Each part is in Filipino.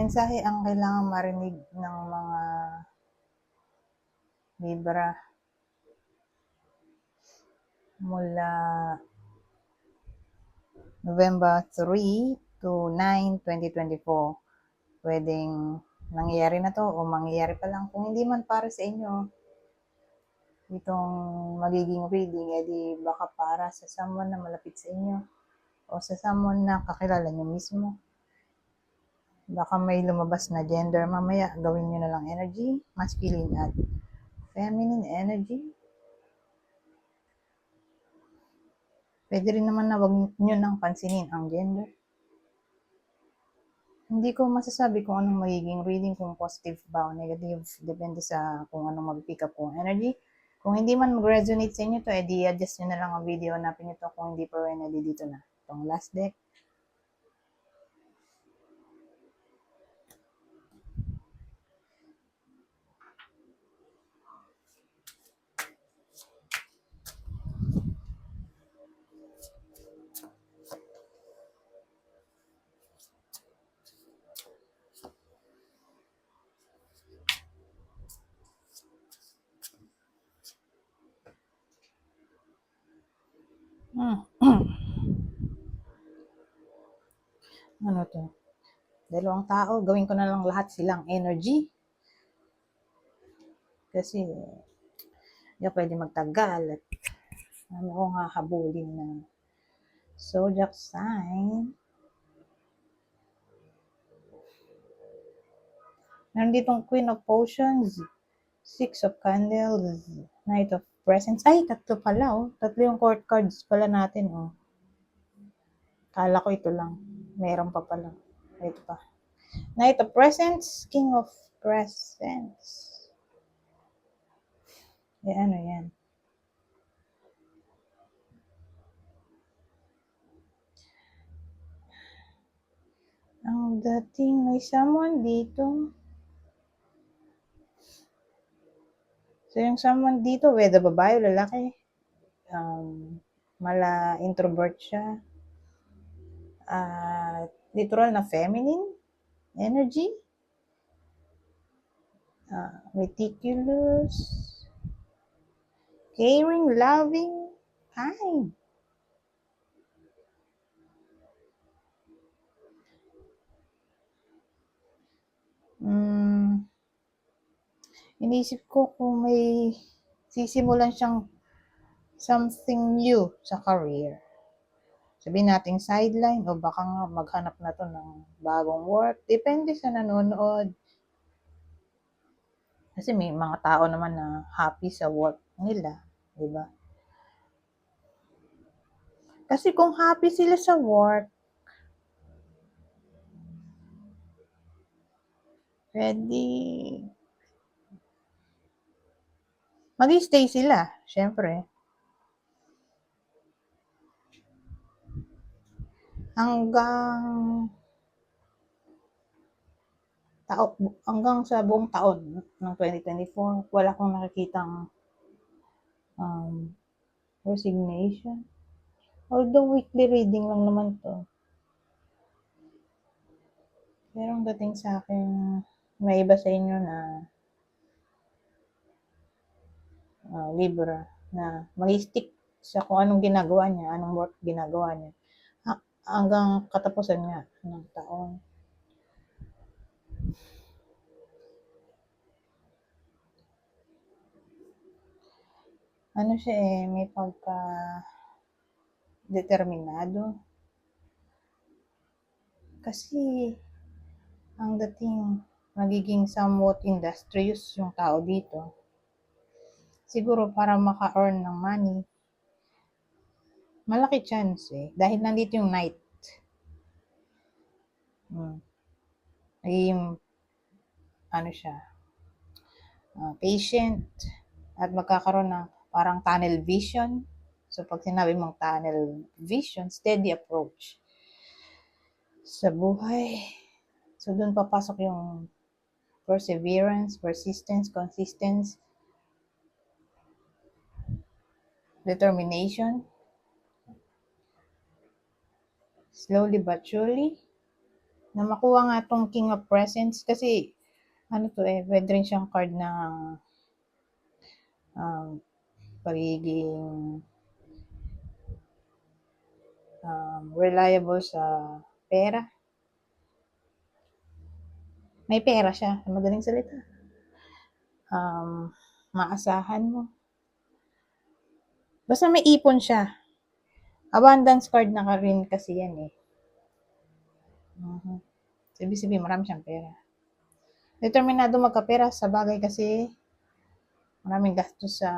mensahe ang kailangan marinig ng mga Libra mula November 3 to 9, 2024. Pwedeng nangyayari na to o mangyayari pa lang. Kung hindi man para sa inyo, itong magiging reading, edi baka para sa someone na malapit sa inyo o sa someone na kakilala nyo mismo. Baka may lumabas na gender mamaya, gawin nyo na lang energy, masculine at feminine energy. Pwede rin naman na wag nyo nang pansinin ang gender. Hindi ko masasabi kung anong magiging reading, kung positive ba o negative. Depende sa kung anong mag-pick up kong energy. Kung hindi man mag-resonate sa inyo to, edi adjust nyo na lang ang video, hanapin nyo to. Kung hindi pa rin, edi dito na. Itong last deck. Ano to? Dalawang tao, gawin ko na lang lahat silang energy. Kasi, hindi pwede magtagal at ano ko nga habulin na zodiac sign. Meron ditong Queen of Potions, Six of Candles, Knight of Presents. Ay, tatlo pala, oh. Tatlo yung court cards pala natin, oh. Kala ko ito lang. Meron pa pala. Ito pa. Knight of Presents, King of Presents. Ano yan? Ang dating may someone dito. So, yung someone dito, whether babae o lalaki, introvert siya. Literal na feminine energy. Meticulous. Caring, loving, kind. Inisip ko kung may sisimulan siyang something new sa career. Sabihin natin sideline o baka nga maghanap na to ng bagong work. Depende sa nanonood. Kasi may mga tao naman na happy sa work nila, di ba? Kasi kung happy sila sa work, pwede mag-stay sila, syempre. Hanggang sa buong taon ng 2024, wala akong nakikitang resignation. Although weekly reading lang naman to. Pero ang dating sa akin, may iba sa inyo na Libra na mag-stick sa kung anong ginagawa niya, anong work ginagawa niya. Hanggang katapusan nga ng taon. Ano siya may pagka-determinado. Kasi, ang dating magiging somewhat industrious yung tao dito. Siguro para maka-earn ng money. Malaki chance dahil nandito yung Knight. Naging, siya, patient at magkakaroon ng parang tunnel vision. So, pag sinabi mong tunnel vision, steady approach sa buhay. So, doon papasok yung perseverance, persistence, consistency, determination, slowly but surely, Na makuha nga tong King of Presents kasi ano to eh, pwede rin siyang card ng pagiging reliable sa pera. May pera siya, madaling salita. Maasahan mo. Basta may ipon siya. Abundance card na ka rin kasi yan eh. Ibig sabihin, marami siyang pera. Determinado magkapera sa bagay kasi maraming gastos sa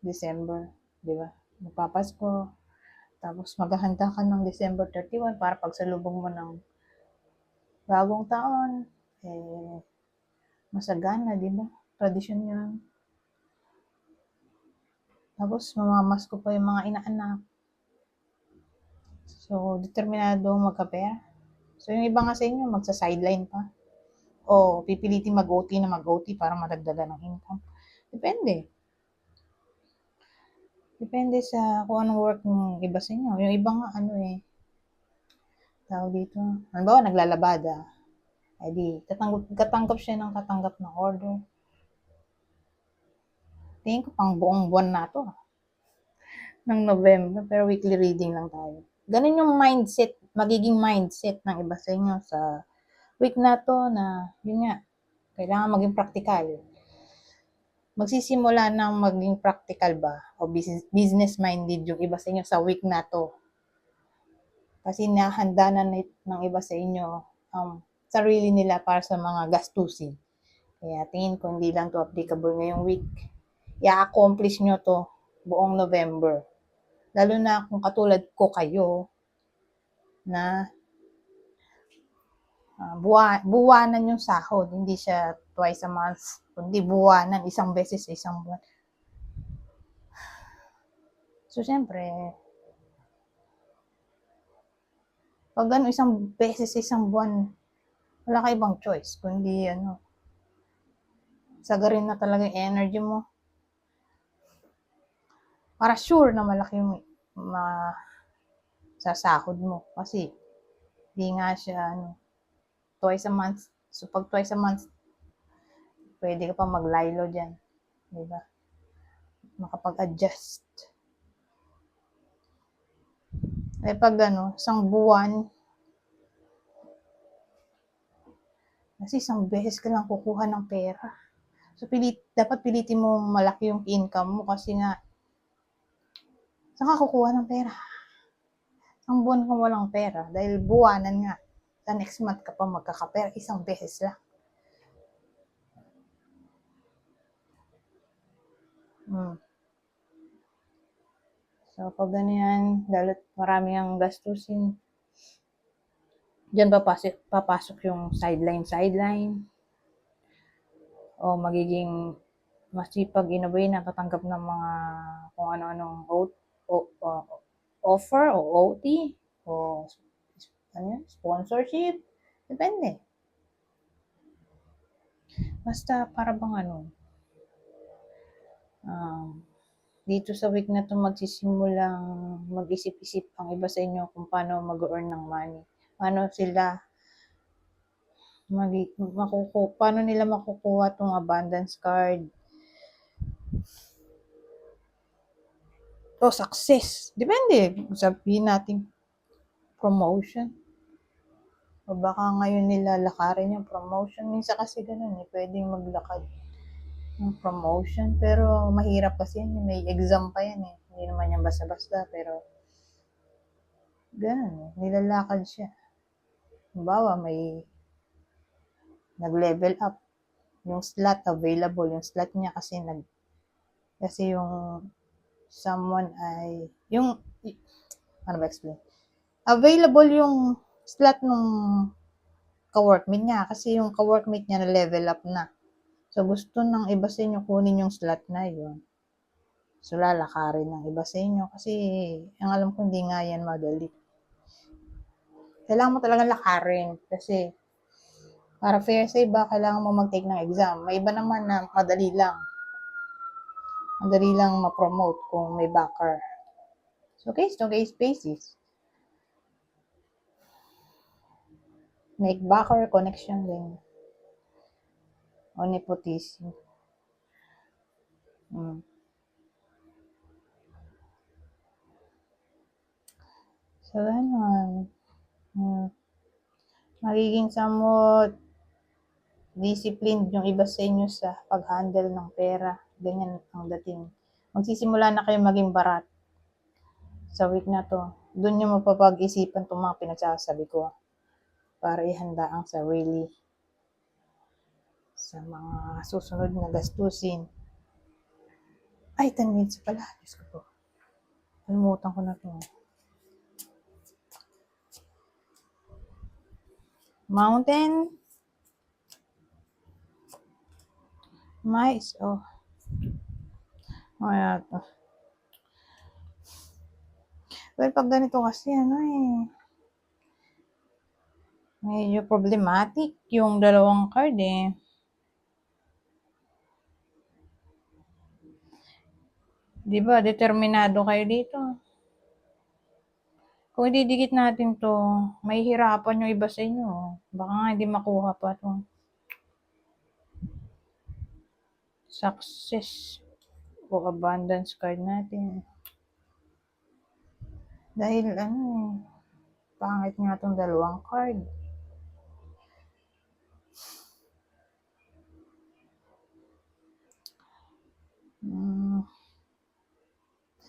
December, di ba? Magpapasko, tapos maghahanda ka ng December 31 para pagsalubong mo ng bagong taon, eh, masagana, di ba? Tradisyon yun. Tapos mamamasko pa yung mga inaanak. So, determinado magkapera. So, yung iba nga sa inyo, magsa-sideline pa. O pipilitin mag-OT na mag-OT para madagdagan ng income. Depende. Depende sa kung anong work ng iba sa inyo. Yung iba nga, tawag dito. Halimbawa, naglalabada. Ay di, katanggap siya ng katanggap ng order. Tingin ko pang buong buwan na to. Ng November, pero weekly reading lang tayo. Ganun yung mindset, magiging mindset ng iba sa inyo sa week na to na, yun nga, kailangan maging practical. Magsisimula ng maging practical ba o business-minded yung iba sa inyo sa week na to. Kasi nahanda na ng iba sa inyo ang sarili nila para sa mga gastusin. Kaya tingin ko hindi lang to applicable ngayong week. I-accomplish nyo to buong November. Lalo na kung katulad ko kayo na buwanan yung sahod. Hindi siya twice a month, kundi buwanan, isang beses sa isang buwan. So, syempre, pag isang beses sa isang buwan, wala ka ibang choice, kundi sagarin na talaga yung energy mo. Para sure na malaki yung sasahod mo. Kasi, di nga siya, twice a month. So, pag twice a month, pwede ka pa mag-lilo dyan. Diba? Makapag-adjust. Eh, pag isang buwan, kasi isang beses ka lang kukuha ng pera. So, dapat pilitin mo malaki yung income mo kasi nga, saan ka kukuha ng pera? Isang buwan kang walang pera dahil buwanan nga. Sa next month ka pa magkakapera, isang beses lang. So, pag ganyan, lalo't marami ang gastusin, dyan papasok yung sideline. O magiging masipag in a way na katanggap ng mga kung ano-anong offer o OT o sponsorship. Depende. Basta para bang dito sa week na to magsisimulang mag-isip-isip ang iba sa inyo kung paano mag-earn ng money. Paano sila paano nila makukuha tong abundance card o success. Depende. Sabihin natin promotion. O baka ngayon nila lakarin yung promotion. Minsan kasi ganun pwedeng maglakad ng promotion. Pero mahirap kasi yan. May exam pa yan Hindi naman yan basta-basta. Pero ganun nilalakad siya. Halimbawa, may nag-level up. Yung slot available. Yung slot niya kasi yung someone ay, ano ba explain? Available yung slot nung ka-workmate niya kasi yung ka-workmate niya na level up na. So, gusto ng iba sa inyo kunin yung slot na yun. So, lalakarin ng iba sa inyo kasi ang alam ko hindi nga yan madali. Kailangan mo talagang lakarin kasi para fair sa iba, kailangan mo mag-take ng exam. May iba naman na madali lang. Madali lang ma-promote kung may backer. So, case to case basis. make backer connection din. O nepotism. So, ganun. Magiging somewhat disciplined yung iba sa inyo sa pag-handle ng pera. Ganyan ang dating. Magsisimula na kayo maging barat sa week na to. Doon nyo mapapag-isipan itong mga pinagsasabi ko para ihanda ang sarili sa mga susunod na gastusin. Ay, 10 minutes pala. Diyos ko po. Kalimutan ko na to. Mountain. Mais. Oh. Kaya to. Well, pag ganito kasi, medyo problematic yung dalawang card eh. Di ba, determinado kayo dito. Kung ididikit natin to, may hirapan yung iba sa inyo. Baka nga hindi makuha pa to. Success o abundance card natin. Dahil pangit nga tong dalawang card.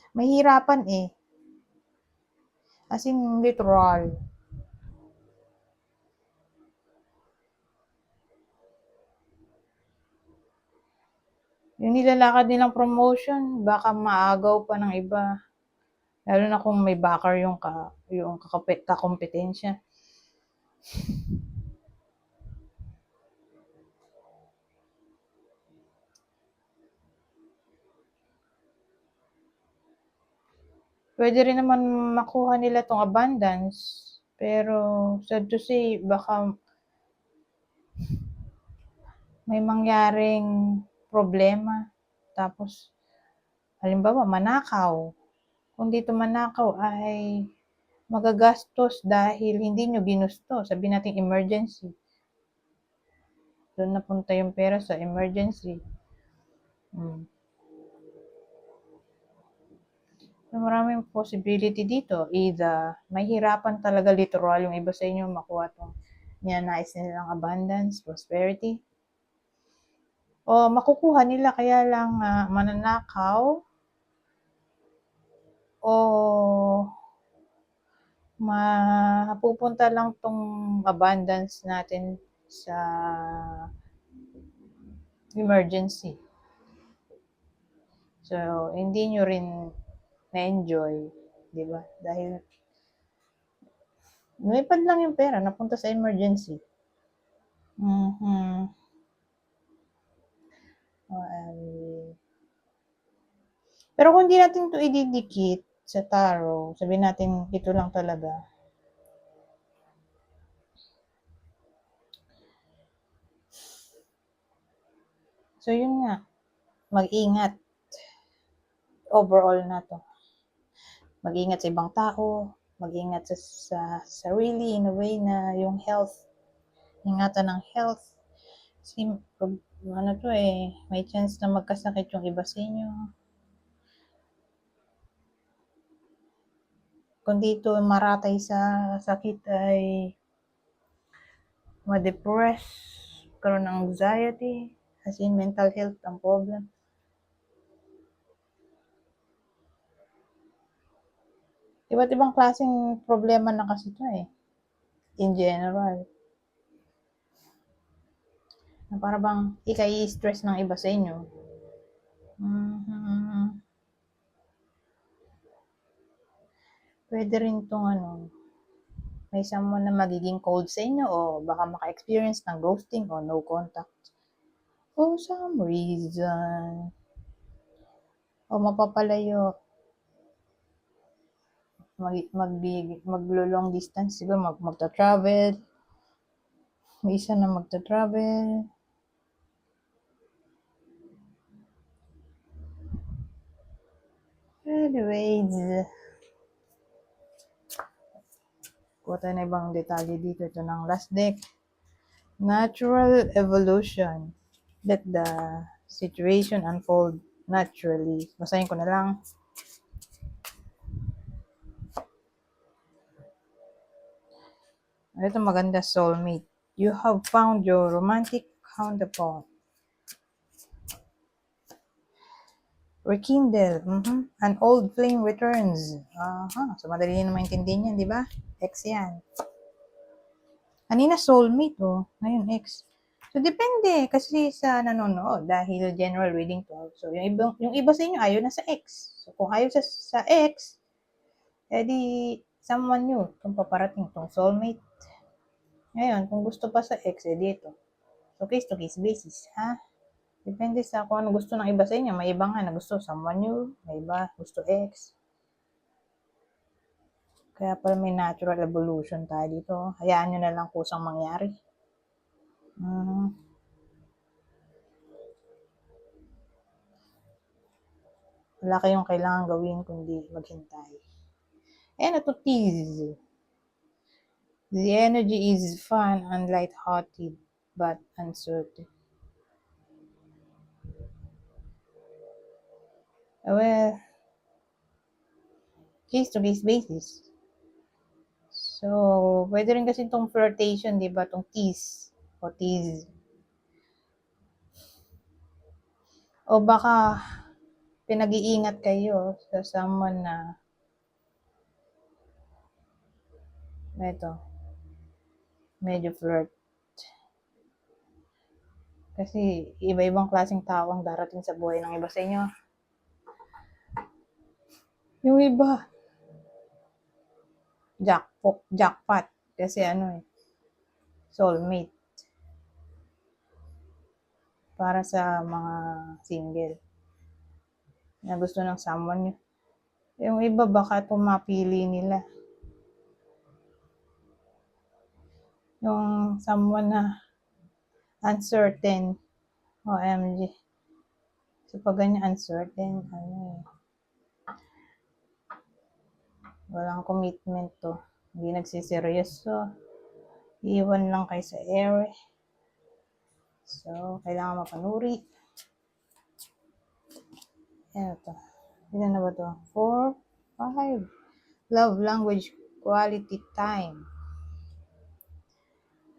Mahirapan eh. As in, literal. Yung nilalakad nilang promotion, baka maagaw pa ng iba. Lalo na kung may backer yung kakompetensya. Pwede rin naman makuha nila tong abundance. Pero, sad to say, baka may mangyaring problema. Tapos, halimbawa, manakaw. Kung dito manakaw ay magagastos dahil hindi nyo ginusto. Sabihin natin emergency. Doon napunta yung pera sa emergency. So, maraming possibility dito. Either may hirapan talaga literal yung iba sa inyo makuha itong ninanais nilang abundance, prosperity. O makukuha nila kaya lang mananakaw o mapupunta lang tong abundance natin sa emergency. So, hindi nyo rin na-enjoy, di ba? Dahil lumipad lang yung pera, napunta sa emergency. Pero kung hindi natin ito ididikit sa tarot, sabihin natin ito lang talaga. So, yun nga. Mag-ingat. Overall na to. Mag-ingat sa ibang tao. Mag-ingat sa sarili in a way na yung health. Ingatan ng health. Kasi, may chance na magkasakit yung iba sa inyo. Kung dito maratay sa sakit ay ma-depress, karoon ng anxiety, as in mental health ang problem. Iba't ibang klaseng problema na kasi ito eh. In general. Na para bang i-stress ng iba sa inyo. Pwede rin itong may someone na magiging cold sa inyo o baka maka-experience ng ghosting o no contact. For some reason. O mapapalayo. Maglo-long distance. Siguro magta-travel. May isa na magta-travel. Anyways. Kuha tayo na ibang detalye dito. Ito ng last deck. Natural evolution. Let the situation unfold naturally. Basahin ko na lang. Ito maganda, soulmate. You have found your romantic counterpart. Rekindle. An old flame returns. So madali na maintindihan yan, di ba? Ex yan. Kanina soulmate, ngayon ex. So depende kasi sa nanonood dahil general reading to. So yung iba sa inyo ayaw na sa ex. So kung ayaw sa ex, edi someone new kung paparating tong soulmate. Ngayon, kung gusto pa sa ex, dito. So case to case basis, ha? Depende sa kung ano gusto ng iba sa inyo. May iba nga na gusto someone new, may iba gusto ex. Kaya pala may natural evolution tayo dito. Hayaan nyo na lang kusang mangyari. Wala kayong kailangan gawin kundi maghintay. And ito, tease. The energy is fun and light-hearted, but uncertain. Well, case-to-case basis. So, pwede rin kasi itong flirtation, di ba? Itong tease o tease. O baka pinag-iingat kayo sa someone na medyo flirt. Kasi iba-ibang klaseng tao ang darating sa buhay ng iba sa inyo. Yung iba, jackpot. Kasi soulmate. Para sa mga single na gusto ng someone nyo. Yung iba baka mapili nila. Yung someone na uncertain. OMG. So pag ganyan uncertain, walang commitment to. Hindi nagsiseryoso. Iwan lang kayo sa air. So, kailangan mapanuri. Ito. Ilan na ba to? 4, 5. Love language, quality time.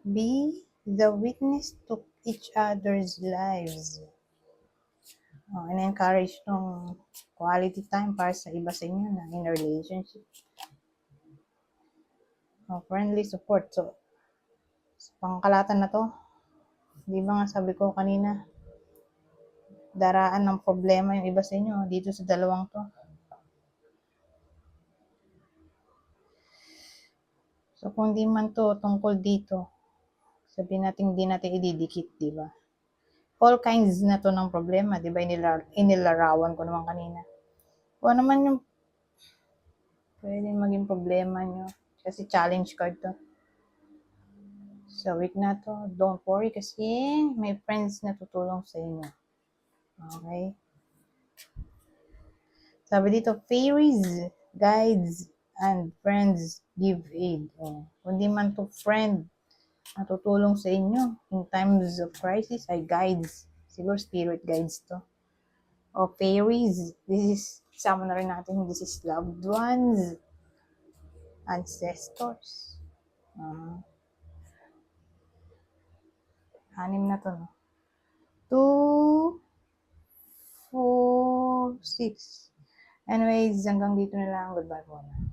Be the witness to each other's lives. In-encourage tong quality time para sa iba sa inyo na in a relationship. Friendly support. So, pangkalatan na to. Di ba nga sabi ko kanina, daraan ng problema yung iba sa inyo dito sa dalawang to. So, kung di man to tungkol dito, sabihin natin di natin ididikit, di ba? All kinds na to ng problema, di ba? Inilarawan ko naman kanina. Kung ano man yung pwede maging problema nyo. Kasi challenge card to. Sa week na to, don't worry kasi may friends na tutulong sa inyo. Okay? Sabi dito, fairies, guides, and friends give aid. Kung di man to friend na tutulong sa inyo in times of crisis, ay guides. Siguro spirit guides to. O fairies, this is, sama na rin natin, this is loved ones, ancestors. 6 na to, no? 2, 4, 6. Anyways, hanggang dito na lang. Goodbye po na.